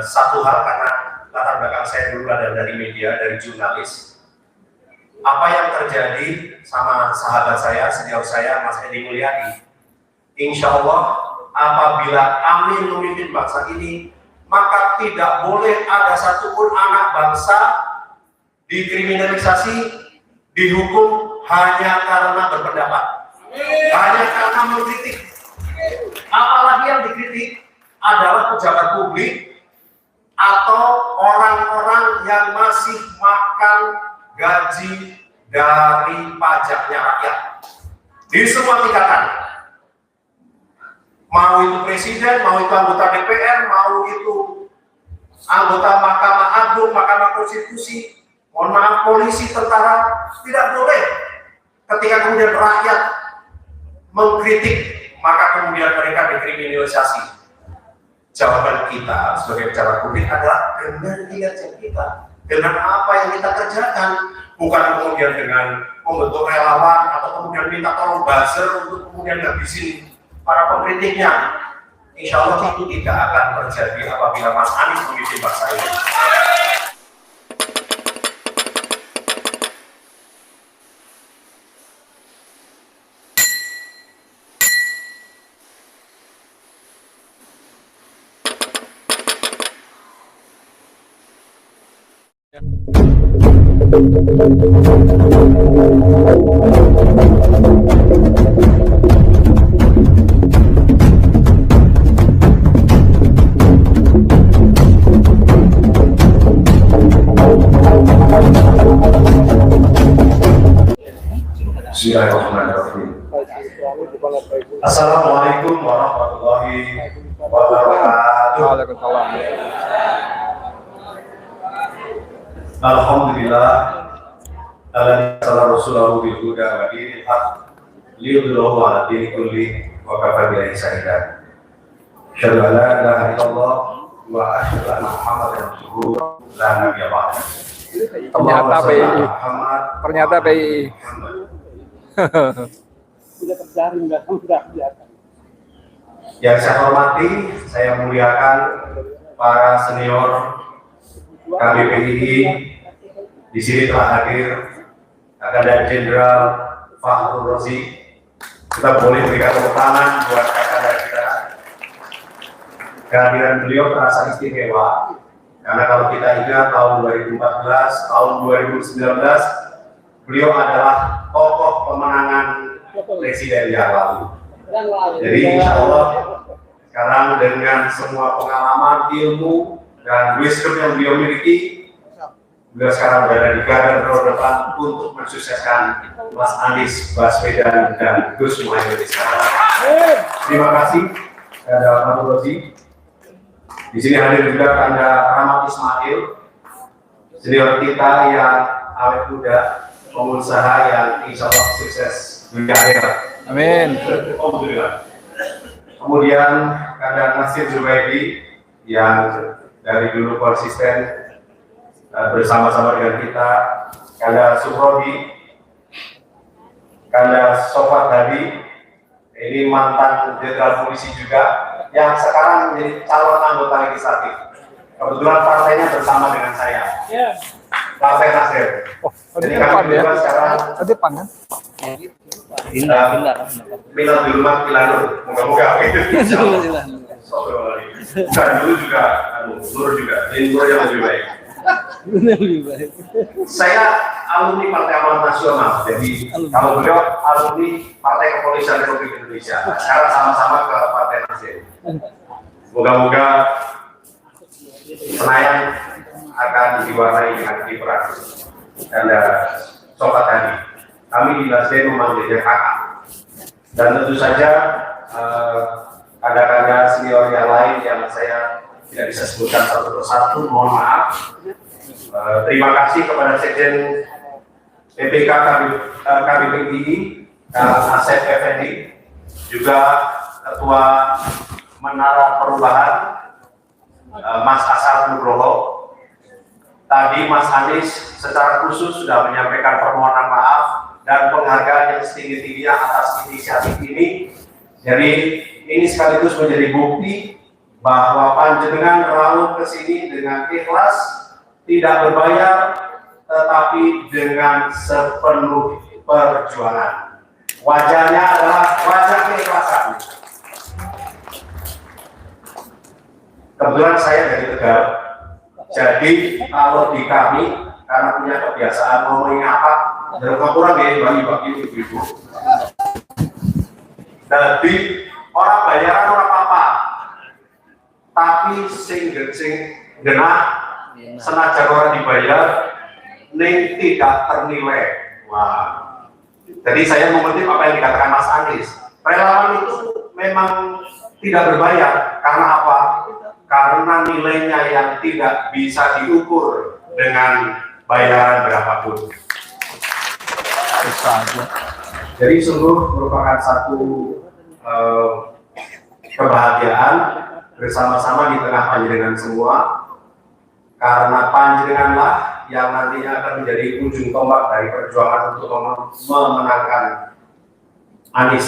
satu hal, karena latar belakang saya dulu ada dari media, dari jurnalis. Apa yang terjadi sama sahabat saya, senior saya, Mas Edi Mulyadi, insya Allah apabila Amin memimpin bangsa ini, maka tidak boleh ada satupun anak bangsa dikriminalisasi, dihukum hanya karena berpendapat, hanya karena mengkritik. Apalagi yang dikritik adalah pejabat publik atau orang-orang yang masih makan gaji dari pajaknya rakyat di semua tingkatan, mau itu presiden, mau itu anggota DPR, mau itu anggota Mahkamah Agung, Mahkamah Konstitusi, mohon maaf, polisi, tentara. Tidak boleh ketika kemudian rakyat mengkritik maka kemudian mereka dikriminalisasi. Jawaban kita sebagai pejabat publik adalah dengan kinerja kita, dengan apa yang kita kerjakan, bukan kemudian dengan membentuk relawan atau kemudian minta tolong buzzer untuk kemudian ngabisin para pengkritiknya. Insya Allah itu tidak akan terjadi apabila Mas Anies memimpin bangsa ini. Bismillahirrahmanirrahim. Assalamualaikum warahmatullahi wabarakatuh. Waalaikumsalam. Alhamdulillah, ala rasulahu bil huda wa dinil haq liyudhhirahu ala dini kulli wa kafa billahi shahida. Asyhadu an la ilaha illallah wa asyhadu anna Muhammadan rasulullah la nabiyya ba'da. Ternyata PI. Sudah terjaring, sudah kelihatan. Yang saya hormati, saya muliakan para senior KBPII. Di sini telah hadir Kakanda Jenderal Fakhrul Razi. Kita boleh berikan tepuk tangan buat Kakanda kita. Kehadiran beliau terasa istimewa karena kalau kita ingat tahun 2014, tahun 2019, beliau adalah tokoh pemenangan presiden yang lalu. Jadi insya Allah sekarang dengan semua pengalaman, ilmu, dan wisdom yang beliau miliki, beliau sekarang berada di garda terdepan untuk mensukseskan Mas Anies Baswedan dan Gus Muhaimin Iskandar. Terima kasih kepada Pak Rozi. Di sini hadir juga Anda Rahmat Ismail, senior kita yang awet muda, pengusaha yang insya Allah sukses di akhirat. Amin. Alhamdulillah. Kemudian Kanda Nasir Zubaidi yang dari dulu konsisten bersama-sama dengan kita, Kanda Suprodi, Kanda Sofat Hadi, ini mantan jenderal polisi juga, yang sekarang menjadi calon anggota legislatif. Kebetulan partainya bersama dengan saya, Partai Nasdem. Jadi kami berdua sekarang depan kan? Minal di rumah Pilanur, moga-moga gitu. Dan dulu juga, Nur juga, Nur yang lebih baik. Saya alumni Partai Amanat Nasional, jadi kalau beliau alumni Partai Kepolisian Republik Indonesia. Sekarang sama-sama ke Partai Nasdem. Moga-moga Senayan akan diwarnai dengan kiprah Anda Sobat tadi. Kami di Nasdem memanggilnya kakak. Dan tentu saja ada senior yang lain yang saya tidak bisa sebutkan satu persatu, mohon maaf. Terima kasih kepada Sekjen PPK KBPII, Asep Effendi, juga Ketua Menara Perubahan, Mas Asal Nugroho. Tadi Mas Anies secara khusus sudah menyampaikan permohonan maaf dan penghargaan yang setinggi-tingginya atas inisiatif ini. Jadi ini sekaligus menjadi bukti bahwa panjenengan rawuh ke sini dengan ikhlas, tidak berbayar, tetapi dengan sepenuh perjuangan. Wajahnya adalah wajah keikhlasan. Kebetulan saya dari Tegal, jadi kalau di kami karena punya kebiasaan ngomongin apa, dan kurang ya bagi-bagi ibu-ibu. Jadi orang bayaran orang apa, tapi sing genah senajan orang dibayar, ning tidak ternilai. Wah. Jadi saya mengutip apa yang dikatakan Mas Anies. Relawan itu memang tidak berbayar karena apa? Karena nilainya yang tidak bisa diukur dengan bayaran berapapun. Jadi sungguh merupakan satu kebahagiaan bersama-sama di tengah panjenengan semua, karena panjenenganlah yang nantinya akan menjadi ujung tombak dari perjuangan untuk memenangkan Anies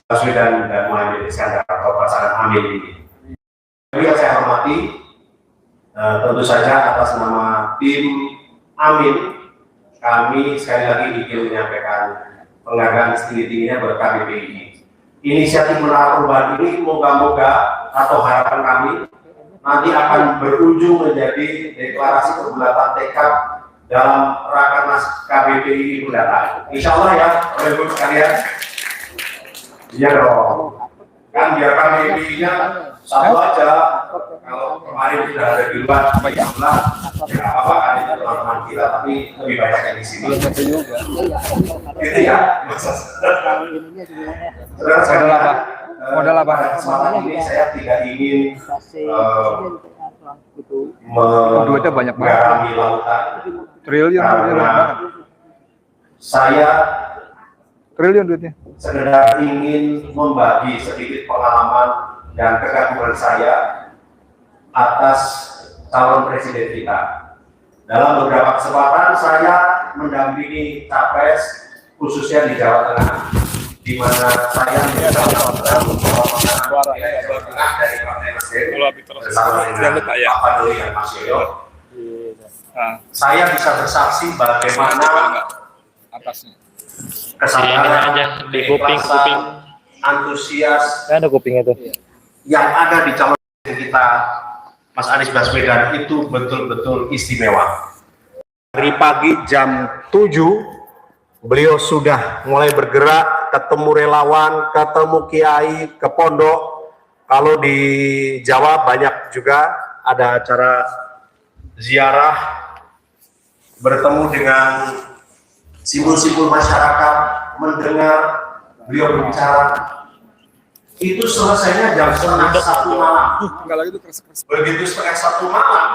Baswedan dan Muhaimin Iskandar atau pasangan Amin ini. Yang saya hormati, tentu saja atas nama tim Amin, kami sekali lagi ingin menyampaikan penghargaan setinggi-tingginya buat KBPI. Inisiatif Menara Perubahan ini moga-moga atau harapan kami nanti akan berujung menjadi deklarasi kebulatan tekad dalam Rakernas KBPI mendatang. Insya Allah ya, Bapak-Ibu sekalian. Iya dong. Kan biar KBPI-nya satu aja. Kalau kemarin sudah ada di luar, ya apa kan itu teman-teman kita, tapi lebih banyak yang di sini. Gitu ya. Saudara sekalian, modal apa? Kesempatan ini saya tidak ingin Duitnya banyak banget. menggarami lautan. Triliun Karena saya triliun duitnya. sekedar ingin membagi sedikit pengalaman dan kekaguman saya atas calon presiden kita. Dalam beberapa kesempatan saya mendampingi capres khususnya di Jawa Tengah, di mana saya menjadi salah satu Jawa Tengah dari Partai Nasdem bersama dengan Pak Padoli dan Mas Yoyo. Saya bisa bersaksi bagaimana Atasnya. kesabaran, di kuping. antusias Ada kupingnya tuh. yang ada di calon presiden kita Mas Anies Baswedan itu betul-betul istimewa. Dari pagi jam 7 beliau sudah mulai bergerak, ketemu relawan, ketemu kiai, ke pondok. Kalau di Jawa banyak juga ada acara ziarah, bertemu dengan simbol-simbol masyarakat, mendengar beliau berbicara. Itu selesainya jam 1:30 malam. Enggak lagi itu keras-keras. Begitu 1:30 malam,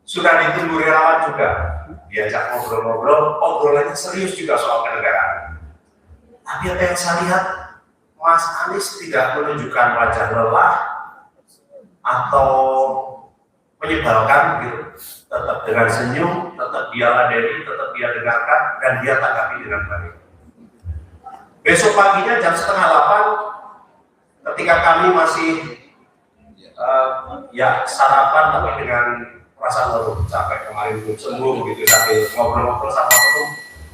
sudah ditunggu relawan juga. Diajak ngobrol-ngobrol, obrolannya serius juga soal kenegaraan. Tapi apa yang saya lihat, Mas Anies tidak menunjukkan wajah lelah atau menyebalkan gitu. Tetap dengan senyum, tetap dia ladeni, tetap dia dengarkan, dan dia tanggapi dengan baik. Besok paginya jam 7:30, ketika kami masih sarapan tapi dengan perasaan baru capek kemarin belum sembuh begitu, sambil ngobrol-ngobrol sama ketum,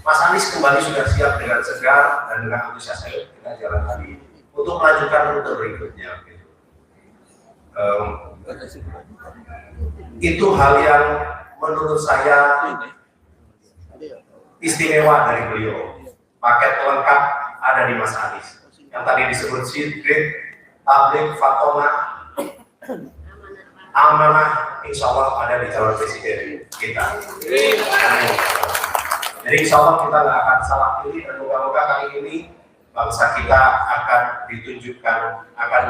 Mas Anies kembali sudah siap dengan segar dan dengan antusias. Ayo kita jalan lagi untuk melanjutkan rute berikutnya. Gitu. Itu hal yang menurut saya istimewa dari beliau. Paket lengkap ada di Mas Anies. Yang tadi disebut sidrik, tablik, fatomah, amanah, insya Allah ada di calon presiden kita. Jadi insya Allah kita nggak akan salah pilih, dan moga-moga kali ini bangsa kita akan ditunjukkan, akan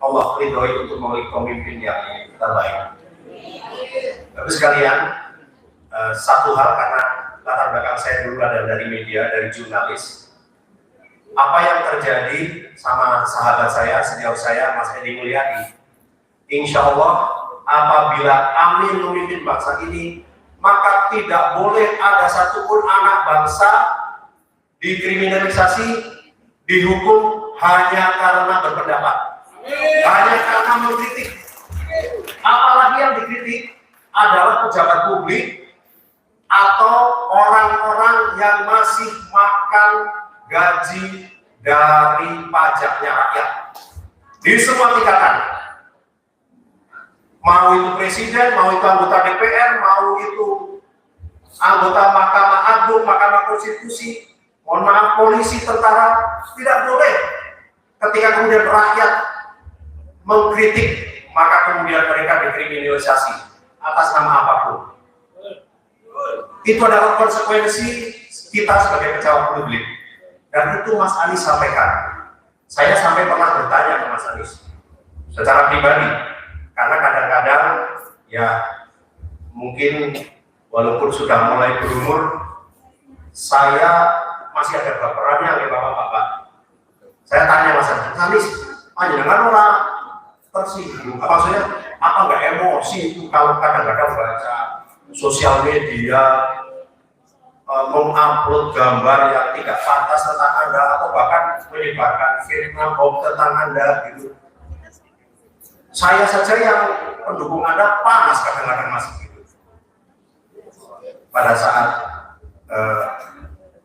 Allah ridhoi untuk memilih pemimpin yang terbaik. Tapi sekalian, satu hal, karena latar belakang saya dulu ada dari media, dari jurnalis. Apa yang terjadi sama sahabat saya, senior saya, Mas Edi Mulyadi, insya Allah apabila Amin memimpin bangsa ini, maka tidak boleh ada satupun anak bangsa dikriminalisasi, dihukum hanya karena berpendapat. hanya karena mengkritik. Apalagi yang dikritik adalah pejabat publik atau orang-orang yang masih makan gaji dari pajaknya rakyat di semua tingkatan. Mau itu presiden, mau itu anggota DPR, mau itu anggota Mahkamah Agung, Mahkamah Konstitusi, mohon maaf, polisi, tentara, tidak boleh ketika kemudian rakyat mengkritik, maka kemudian mereka dikriminalisasi atas nama apapun. Itu adalah konsekuensi kita sebagai pejabat publik. Dan itu Mas Anies sampaikan. Saya sampai pernah bertanya ke Mas Anies secara pribadi, karena kadang-kadang ya mungkin walaupun sudah mulai berumur, saya masih ada baperannya oleh bapak-bapak. Saya tanya Mas Anies, panjenengan orang tersinggung, maksudnya apa nggak emosi itu kalau kadang-kadang baca sosial media mengupload gambar yang tidak pantas tentang Anda atau bahkan menyebarkan fitnah bom tentang Anda gitu. Saya saja yang pendukung Anda panas kadang-kadang masih gitu. Pada saat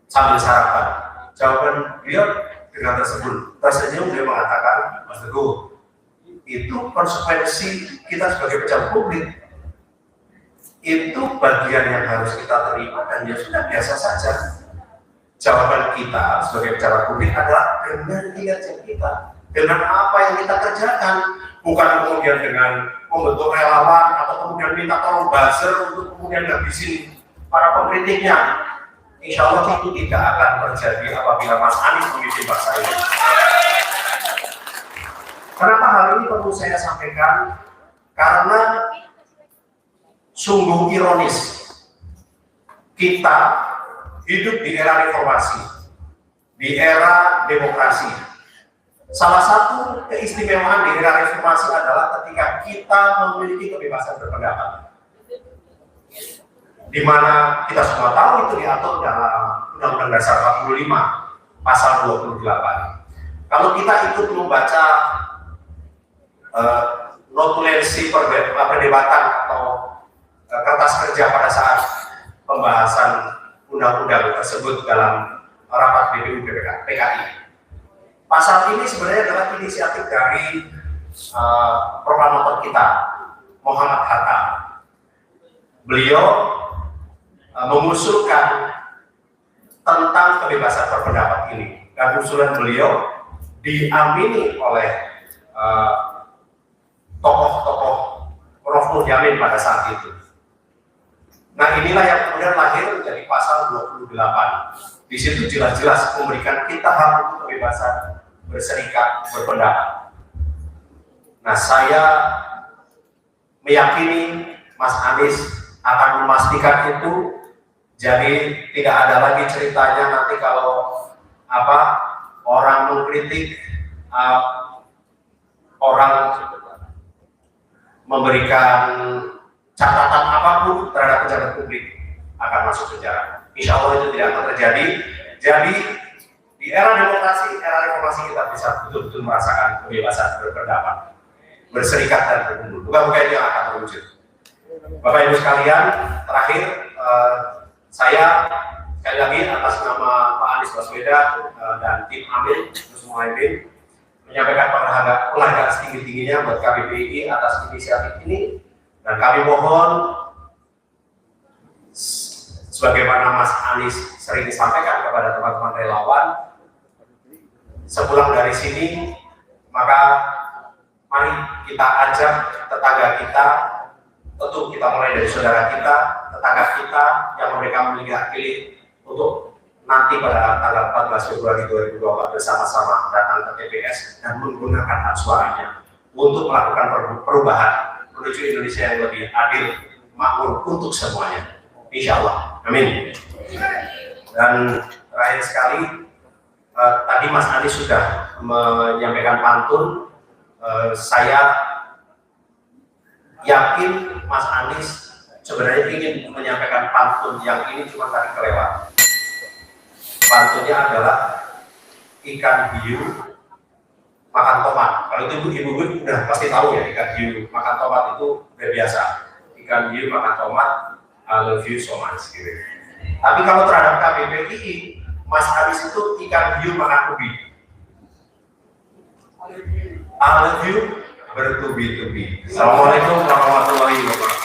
sambil sarapan, jawaban beliau dengan tersenyum dia mengatakan, Mas Teguh, itu konsekuensi kita sebagai pejabat publik. Itu bagian yang harus kita terima dan ya sudah, biasa saja. Jawaban kita sebagai pejabat publik adalah dengan kinerja kita, dengan apa yang kita kerjakan, bukan kemudian dengan membentuk relawan atau kemudian minta tolong buzzer untuk kemudian ngabisin para pengkritiknya. Insya Allah itu tidak akan terjadi apabila Mas Anies memimpin bangsa ini. Kenapa hal ini perlu saya sampaikan? Karena sungguh ironis, kita hidup di era reformasi, di era demokrasi. Salah satu keistimewaan di era reformasi adalah ketika kita memiliki kebebasan berpendapat, di mana kita semua tahu itu diatur dalam Undang-Undang Dasar 45 pasal 28. Kalau kita ikut membaca notulensi perdebatan atau kertas kerja pada saat pembahasan undang-undang tersebut dalam rapat BPU PKI. Pasal ini sebenarnya adalah inisiatif dari proklamator kita, Muhammad Hatta. Beliau mengusulkan tentang kebebasan berpendapat ini, dan usulan beliau diamini oleh tokoh-tokoh Prof. Nurjamin pada saat itu. Nah, inilah yang kemudian lahir menjadi pasal 28. Di situ jelas-jelas memberikan kita hak untuk kebebasan berserikat, berpendapat. Nah, saya meyakini Mas Anies akan memastikan itu. Jadi tidak ada lagi ceritanya nanti kalau orang mengkritik, orang memberikan catatan apapun terhadap pejabat publik akan masuk penjara. Insya Allah itu tidak akan terjadi. Jadi di era demokrasi, era reformasi kita bisa betul-betul merasakan kebebasan berpendapat, berserikat dan berkumpul. Bukan itu yang akan terwujud. Bapak Ibu sekalian, terakhir saya sekali lagi atas nama Pak Anies Baswedan dan tim Amin Gus Muhaimin menyampaikan penghargaan setinggi-tingginya buat KBBI atas inisiatif ini, dan kami mohon sebagaimana Mas Anies sering disampaikan kepada teman-teman relawan, sepulang dari sini maka mari kita ajak tetangga kita, tentu kita mulai dari saudara kita, tetangga kita yang mereka memiliki hak pilih, untuk nanti pada tanggal 14 Februari 2024 bersama-sama datang ke TPS dan menggunakan hak suaranya untuk melakukan perubahan menuju Indonesia yang lebih adil, makmur untuk semuanya. Insya Allah. Amin. Dan terakhir sekali, tadi Mas Anies sudah menyampaikan pantun. Saya yakin Mas Anies sebenarnya ingin menyampaikan pantun yang ini cuma tadi kelewat. Pantunnya adalah ikan hiu makan tomat. Kalau itu ibu-ibu udah pasti tahu ya, ikan hiu makan tomat itu udah biasa. Ikan hiu makan tomat, I love you so much gitu. Tapi kalau terhadap KBBI, Mas Aris itu ikan hiu makan ubi. I love you bertubi-tubi. Assalamualaikum warahmatullahi wabarakatuh.